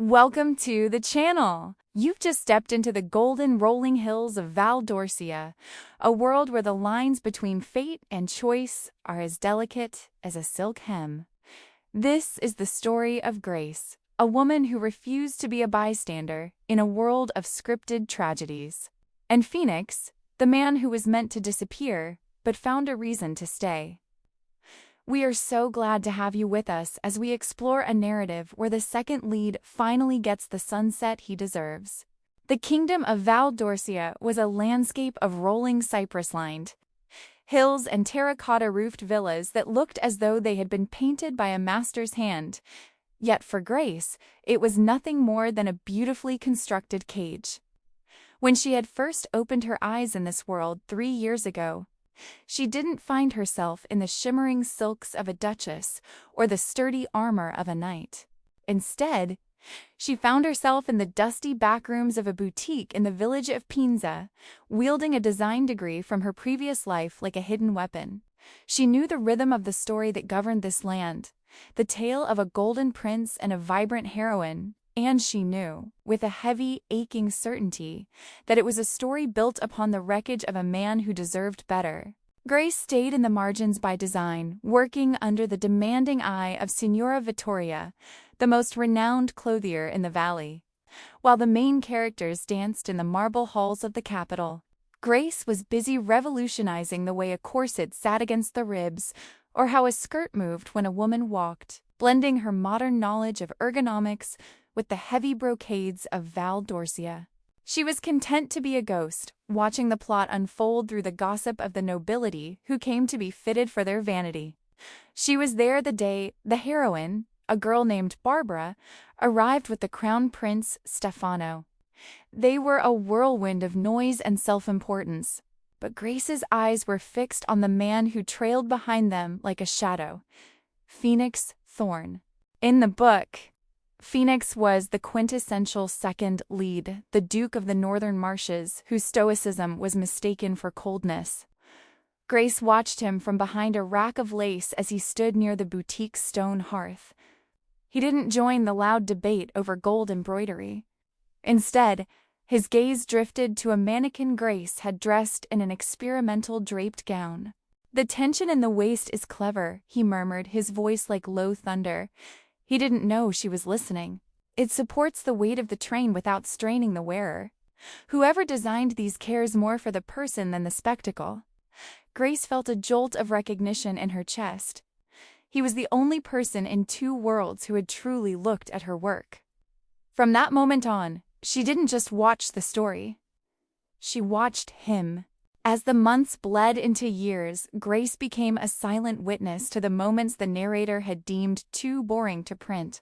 Welcome to the channel. You've just stepped into the golden rolling hills of Val d'Orcia, a world where the lines between fate and choice are as delicate as a silk hem. This is the story of Grace, a woman who refused to be a bystander in a world of scripted tragedies. And Phoenix, the man who was meant to disappear but found a reason to stay. We are so glad to have you with us as we explore a narrative where the second lead finally gets the sunset he deserves. The kingdom of Val d'Orcia was a landscape of rolling cypress-lined hills and terracotta-roofed villas that looked as though they had been painted by a master's hand. Yet for Grace, it was nothing more than a beautifully constructed cage. When she had first opened her eyes in this world 3 years ago, she didn't find herself in the shimmering silks of a duchess or the sturdy armor of a knight. Instead, she found herself in the dusty backrooms of a boutique in the village of Pienza, wielding a design degree from her previous life like a hidden weapon. She knew the rhythm of the story that governed this land, the tale of a golden prince and a vibrant heroine. And she knew, with a heavy, aching certainty, that it was a story built upon the wreckage of a man who deserved better. Grace stayed in the margins by design, working under the demanding eye of Signora Vittoria, the most renowned clothier in the valley. While the main characters danced in the marble halls of the capital, Grace was busy revolutionizing the way a corset sat against the ribs, or how a skirt moved when a woman walked, blending her modern knowledge of ergonomics with the heavy brocades of Val d'Orcia. She was content to be a ghost, watching the plot unfold through the gossip of the nobility who came to be fitted for their vanity. She was there the day the heroine, a girl named Barbara, arrived with the crown prince Stefano. They were a whirlwind of noise and self-importance, but Grace's eyes were fixed on the man who trailed behind them like a shadow, Phoenix Thorne. In the book, Phoenix was the quintessential second lead, the Duke of the Northern Marshes, whose stoicism was mistaken for coldness. Grace watched him from behind a rack of lace as he stood near the boutique's stone hearth. He didn't join the loud debate over gold embroidery. Instead, his gaze drifted to a mannequin Grace had dressed in an experimental draped gown. "The tension in the waist is clever," he murmured, his voice like low thunder. He didn't know she was listening. "It supports the weight of the train without straining the wearer. Whoever designed these cares more for the person than the spectacle." Grace felt a jolt of recognition in her chest. He was the only person in 2 worlds who had truly looked at her work. From that moment on, she didn't just watch the story. She watched him. As the months bled into years, Grace became a silent witness to the moments the narrator had deemed too boring to print.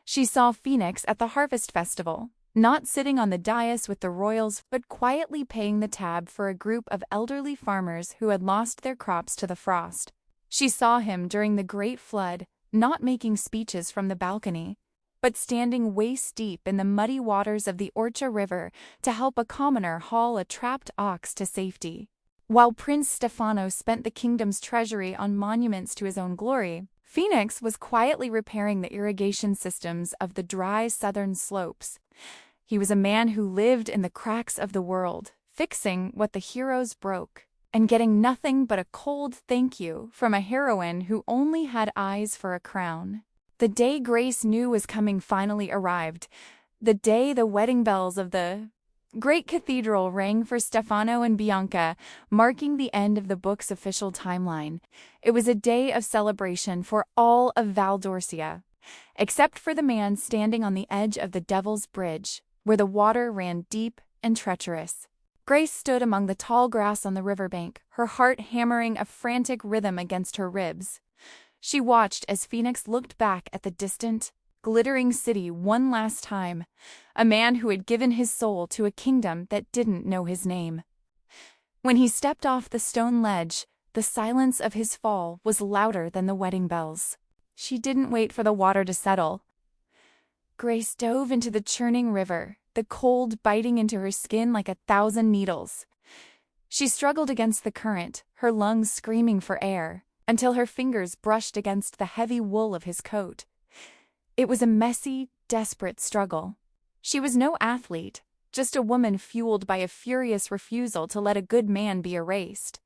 She saw Phoenix at the Harvest Festival, not sitting on the dais with the royals but quietly paying the tab for a group of elderly farmers who had lost their crops to the frost. She saw him during the Great Flood, not making speeches from the balcony, but standing waist-deep in the muddy waters of the Orcha River to help a commoner haul a trapped ox to safety. While Prince Stefano spent the kingdom's treasury on monuments to his own glory, Phoenix was quietly repairing the irrigation systems of the dry southern slopes. He was a man who lived in the cracks of the world, fixing what the heroes broke, and getting nothing but a cold thank you from a heroine who only had eyes for a crown. The day Grace knew was coming finally arrived. The day the wedding bells of the great cathedral rang for Stefano and Bianca, marking the end of the book's official timeline. It was a day of celebration for all of Val d'Orcia, except for the man standing on the edge of the Devil's Bridge, where the water ran deep and treacherous. Grace stood among the tall grass on the riverbank, her heart hammering a frantic rhythm against her ribs. She watched as Phoenix looked back at the distant, glittering city one last time, a man who had given his soul to a kingdom that didn't know his name. When he stepped off the stone ledge, the silence of his fall was louder than the wedding bells. She didn't wait for the water to settle. Grace dove into the churning river, the cold biting into her skin like 1,000 needles. She struggled against the current, her lungs screaming for air, until her fingers brushed against the heavy wool of his coat. It was a messy, desperate struggle. She was no athlete, just a woman fueled by a furious refusal to let a good man be erased.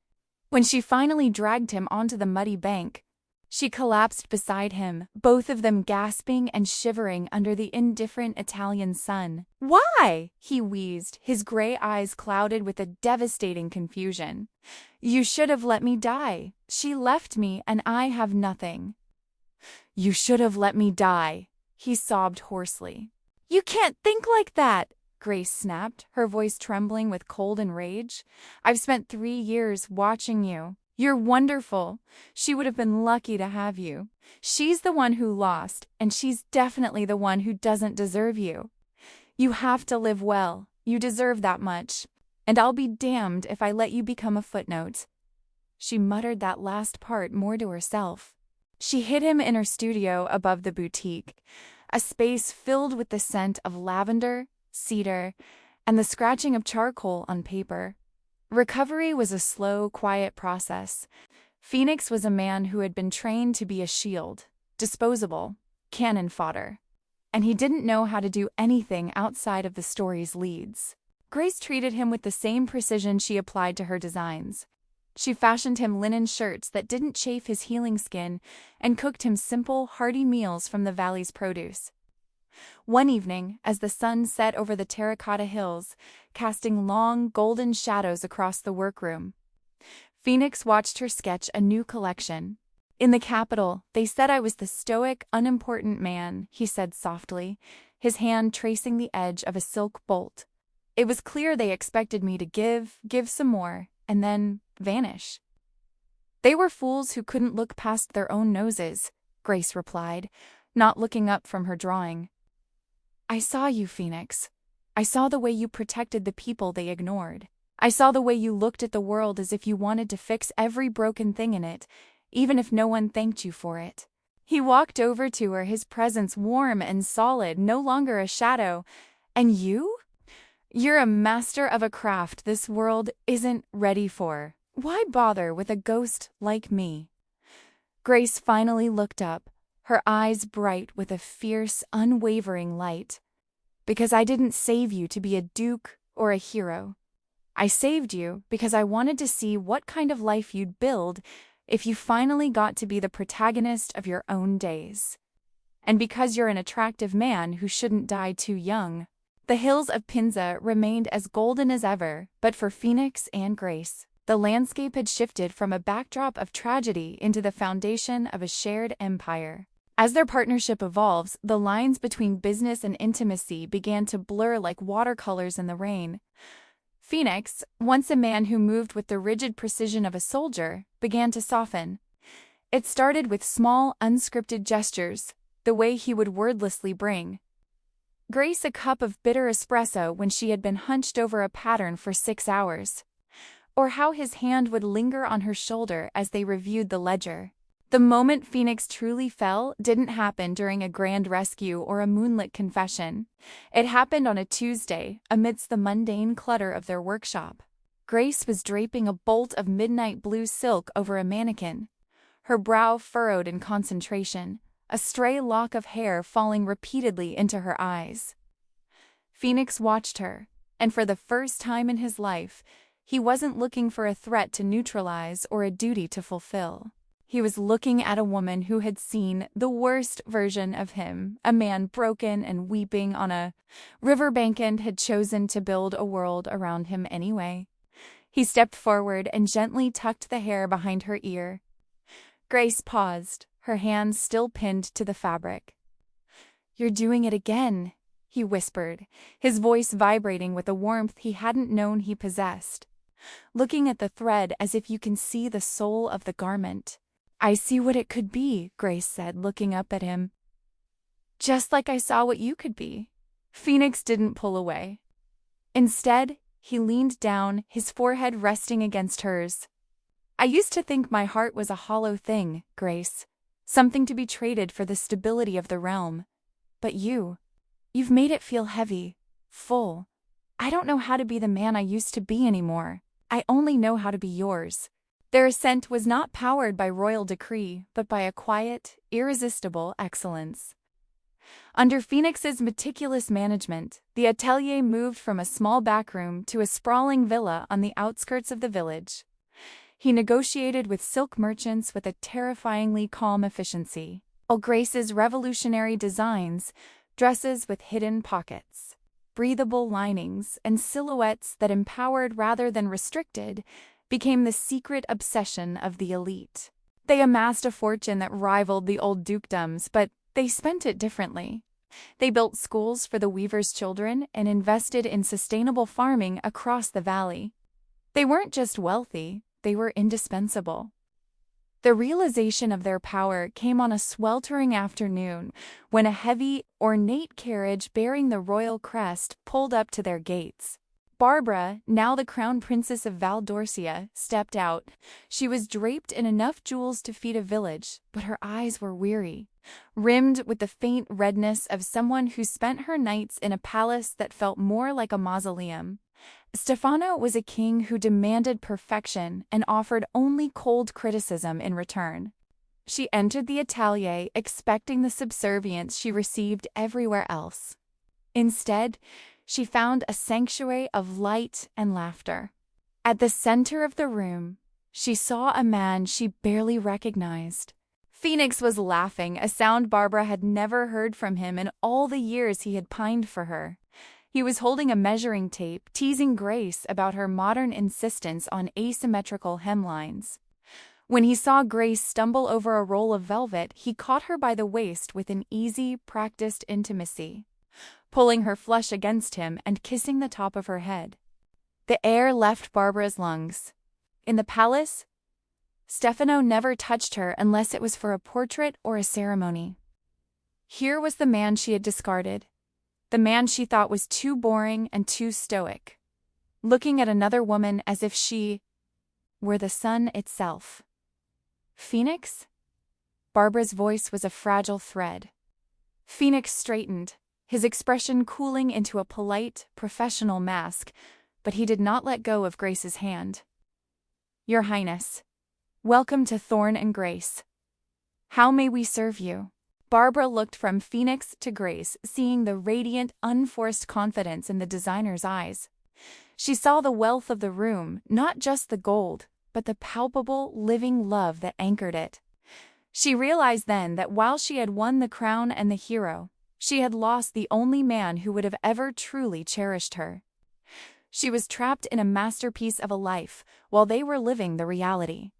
When she finally dragged him onto the muddy bank, she collapsed beside him, both of them gasping and shivering under the indifferent Italian sun. "Why?" he wheezed, his gray eyes clouded with a devastating confusion. "You should have let me die. She left me and I have nothing." "You should have let me die," he sobbed hoarsely. "You can't think like that," Grace snapped, her voice trembling with cold and rage. "I've spent 3 years watching you. You're wonderful. She would have been lucky to have you. She's the one who lost, and she's definitely the one who doesn't deserve you. You have to live well. You deserve that much. And I'll be damned if I let you become a footnote." She muttered that last part more to herself. She hid him in her studio above the boutique, a space filled with the scent of lavender, cedar, and the scratching of charcoal on paper. Recovery was a slow, quiet process. Phoenix was a man who had been trained to be a shield, disposable, cannon fodder, and he didn't know how to do anything outside of the story's leads. Grace treated him with the same precision she applied to her designs. She fashioned him linen shirts that didn't chafe his healing skin and cooked him simple, hearty meals from the valley's produce. One evening, as the sun set over the terracotta hills, casting long, golden shadows across the workroom, Phoenix watched her sketch a new collection. "In the capital, they said I was the stoic, unimportant man," he said softly, his hand tracing the edge of a silk bolt. "It was clear they expected me to give some more, and then vanish." "They were fools who couldn't look past their own noses," Grace replied, not looking up from her drawing. "I saw you, Phoenix. I saw the way you protected the people they ignored. I saw the way you looked at the world as if you wanted to fix every broken thing in it, even if no one thanked you for it." He walked over to her, his presence warm and solid, no longer a shadow. "And you? You're a master of a craft this world isn't ready for. Why bother with a ghost like me?" Grace finally looked up, her eyes bright with a fierce, unwavering light. "Because I didn't save you to be a duke or a hero. I saved you because I wanted to see what kind of life you'd build if you finally got to be the protagonist of your own days. And because you're an attractive man who shouldn't die too young." The hills of Pienza remained as golden as ever, but for Phoenix and Grace, the landscape had shifted from a backdrop of tragedy into the foundation of a shared empire. As their partnership evolves, the lines between business and intimacy began to blur like watercolors in the rain. Phoenix, once a man who moved with the rigid precision of a soldier, began to soften. It started with small, unscripted gestures, the way he would wordlessly bring Grace a cup of bitter espresso when she had been hunched over a pattern for 6 hours, or how his hand would linger on her shoulder as they reviewed the ledger. The moment Phoenix truly fell didn't happen during a grand rescue or a moonlit confession. It happened on a Tuesday, amidst the mundane clutter of their workshop. Grace was draping a bolt of midnight blue silk over a mannequin, her brow furrowed in concentration, a stray lock of hair falling repeatedly into her eyes. Phoenix watched her, and for the first time in his life, he wasn't looking for a threat to neutralize or a duty to fulfill. He was looking at a woman who had seen the worst version of him, a man broken and weeping on a riverbank and had chosen to build a world around him anyway. He stepped forward and gently tucked the hair behind her ear. Grace paused, her hands still pinned to the fabric. "You're doing it again," he whispered, his voice vibrating with a warmth he hadn't known he possessed. "Looking at the thread as if you can see the soul of the garment." "I see what it could be," Grace said, looking up at him. "Just like I saw what you could be." Phoenix didn't pull away. Instead, he leaned down, his forehead resting against hers. "I used to think my heart was a hollow thing, Grace, something to be traded for the stability of the realm. But you've made it feel heavy, full. I don't know how to be the man I used to be anymore. I only know how to be yours." Their ascent was not powered by royal decree, but by a quiet, irresistible excellence. Under Phoenix's meticulous management, the atelier moved from a small backroom to a sprawling villa on the outskirts of the village. He negotiated with silk merchants with a terrifyingly calm efficiency, while Grace's revolutionary designs, dresses with hidden pockets, breathable linings, and silhouettes that empowered rather than restricted, became the secret obsession of the elite. They amassed a fortune that rivaled the old dukedoms, but they spent it differently. They built schools for the weavers' children and invested in sustainable farming across the valley. They weren't just wealthy, they were indispensable. The realization of their power came on a sweltering afternoon when a heavy, ornate carriage bearing the royal crest pulled up to their gates. Barbara, now the crown princess of Valdorcia, stepped out. She was draped in enough jewels to feed a village, but her eyes were weary, rimmed with the faint redness of someone who spent her nights in a palace that felt more like a mausoleum. Stefano was a king who demanded perfection and offered only cold criticism in return. She entered the atelier expecting the subservience she received everywhere else. Instead, she found a sanctuary of light and laughter. At the center of the room, she saw a man she barely recognized. Phoenix was laughing, a sound Barbara had never heard from him in all the years he had pined for her. He was holding a measuring tape, teasing Grace about her modern insistence on asymmetrical hemlines. When he saw Grace stumble over a roll of velvet, he caught her by the waist with an easy, practiced intimacy, pulling her flush against him and kissing the top of her head. The air left Barbara's lungs. In the palace, Stefano never touched her unless it was for a portrait or a ceremony. Here was the man she had discarded, the man she thought was too boring and too stoic, looking at another woman as if she were the sun itself. Phoenix? Barbara's voice was a fragile thread. Phoenix straightened, his expression cooling into a polite, professional mask, but he did not let go of Grace's hand. Your Highness, welcome to Thorn and Grace. How may we serve you? Barbara looked from Phoenix to Grace, seeing the radiant, unforced confidence in the designer's eyes. She saw the wealth of the room, not just the gold, but the palpable, living love that anchored it. She realized then that while she had won the crown and the hero, she had lost the only man who would have ever truly cherished her. She was trapped in a masterpiece of a life, while they were living the reality.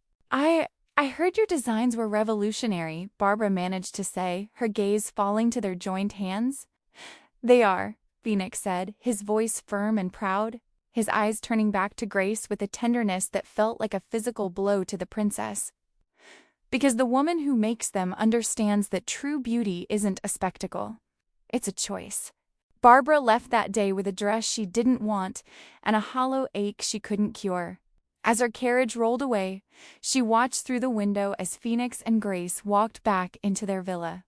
I heard your designs were revolutionary, Barbara managed to say, her gaze falling to their joined hands. They are, Phoenix said, his voice firm and proud, his eyes turning back to Grace with a tenderness that felt like a physical blow to the princess. Because the woman who makes them understands that true beauty isn't a spectacle. It's a choice. Barbara left that day with a dress she didn't want and a hollow ache she couldn't cure. As her carriage rolled away, she watched through the window as Phoenix and Grace walked back into their villa,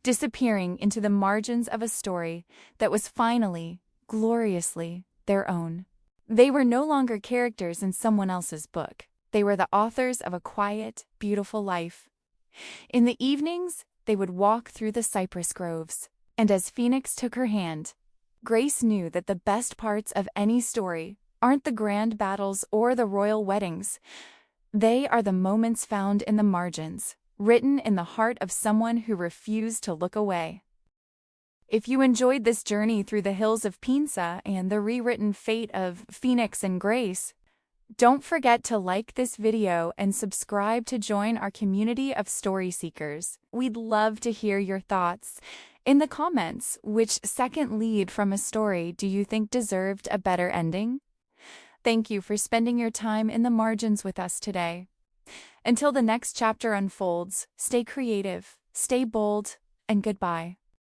disappearing into the margins of a story that was finally, gloriously, their own. They were no longer characters in someone else's book. They were the authors of a quiet, beautiful life. In the evenings, they would walk through the cypress groves, and as Phoenix took her hand, Grace knew that the best parts of any story aren't the grand battles or the royal weddings. They are the moments found in the margins, written in the heart of someone who refused to look away. If you enjoyed this journey through the hills of Pienza and the rewritten fate of Phoenix and Grace, don't forget to like this video and subscribe to join our community of story seekers. We'd love to hear your thoughts. In the comments, which second lead from a story do you think deserved a better ending? Thank you for spending your time in the margins with us today. Until the next chapter unfolds, stay creative, stay bold, and goodbye.